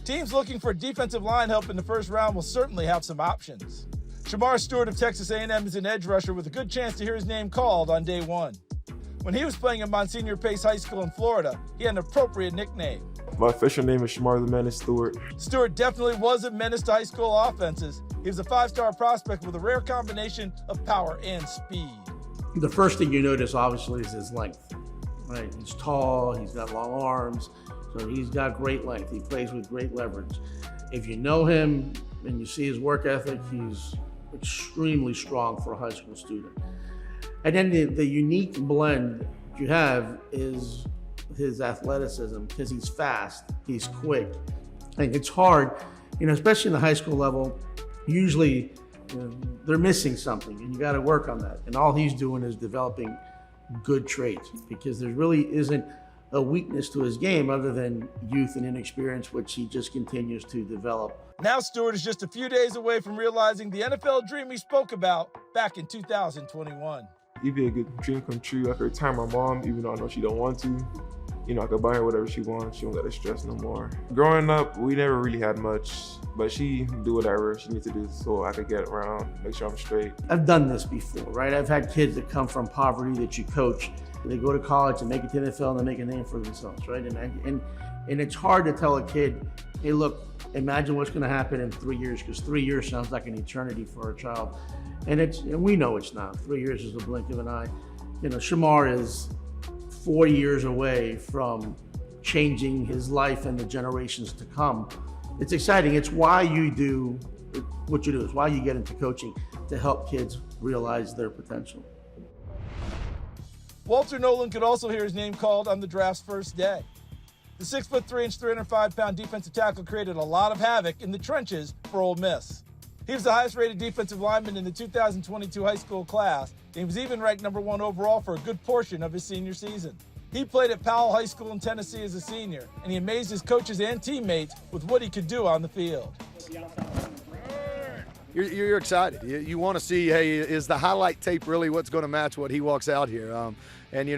Teams looking for defensive line help in the first round will certainly have some options. Shemar Stewart of Texas A&M is an edge rusher with a good chance to hear his name called on day one. When he was playing at Monsignor Pace High School in Florida, he had an appropriate nickname. My official name is Shemar the Menace Stewart. Stewart definitely was a menace to high school offenses. He was a five-star prospect with a rare combination of power and speed. The first thing you notice, obviously, is his length. Right? He's tall, he's got long arms, so he's got great length. He plays with great leverage. If you know him and you see his work ethic, he's extremely strong for a high school student. And then the unique blend you have is his athleticism, because he's fast, he's quick. And it's hard, especially in the high school level, usually they're missing something and you got to work on that. And all he's doing is developing good traits, because there really isn't a weakness to his game other than youth and inexperience, which he just continues to develop. Now Stewart is just a few days away from realizing the NFL dream he spoke about back in 2021. It'd be a good dream come true. I could retire my mom, even though I know she don't want to. I could buy her whatever she wants. She won't let her stress no more. Growing up, we never really had much, but she do whatever she needs to do so I could get around, make sure I'm straight. I've done this before, right? I've had kids that come from poverty that you coach. They go to college and make it to the NFL and they make a name for themselves, right? And it's hard to tell a kid, hey, look, imagine what's going to happen in 3 years, because 3 years sounds like an eternity for a child. And we know it's not. 3 years is a blink of an eye. Shemar is 4 years away from changing his life and the generations to come. It's exciting. It's why you do what you do. It's why you get into coaching, to help kids realize their potential. Walter Nolen could also hear his name called on the draft's first day. The 6'3", 305-pound defensive tackle created a lot of havoc in the trenches for Ole Miss. He was the highest-rated defensive lineman in the 2022 high school class, and he was even ranked #1 overall for a good portion of his senior season. He played at Powell High School in Tennessee as a senior, and he amazed his coaches and teammates with what he could do on the field. You're excited. You want to see, hey, is the highlight tape really what's going to match what he walks out here? And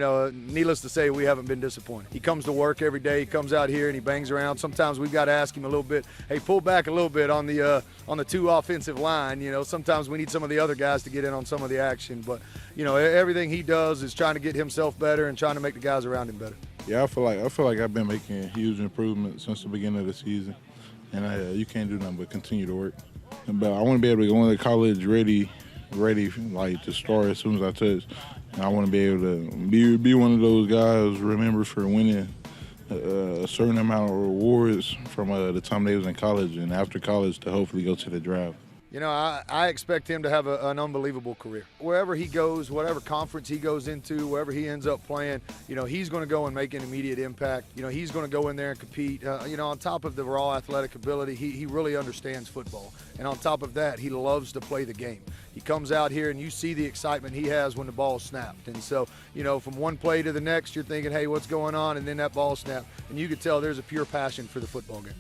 needless to say, we haven't been disappointed. He comes to work every day. He comes out here and he bangs around. Sometimes we've got to ask him a little bit, hey, pull back a little bit on the two offensive line. Sometimes we need some of the other guys to get in on some of the action. But everything he does is trying to get himself better and trying to make the guys around him better. Yeah, I feel like I've been making huge improvements since the beginning of the season, and you can't do nothing but continue to work. But I want to be able to go into college ready, like to start as soon as I touch. And I want to be able to be one of those guys remembered for winning a certain amount of rewards from the time they was in college and after college to hopefully go to the draft. I expect him to have an unbelievable career. Wherever he goes, whatever conference he goes into, wherever he ends up playing, he's going to go and make an immediate impact. He's going to go in there and compete. On top of the raw athletic ability, he really understands football. And on top of that, he loves to play the game. He comes out here and you see the excitement he has when the ball snapped. And so, from one play to the next, you're thinking, hey, what's going on? And then that ball snapped. And you could tell there's a pure passion for the football game.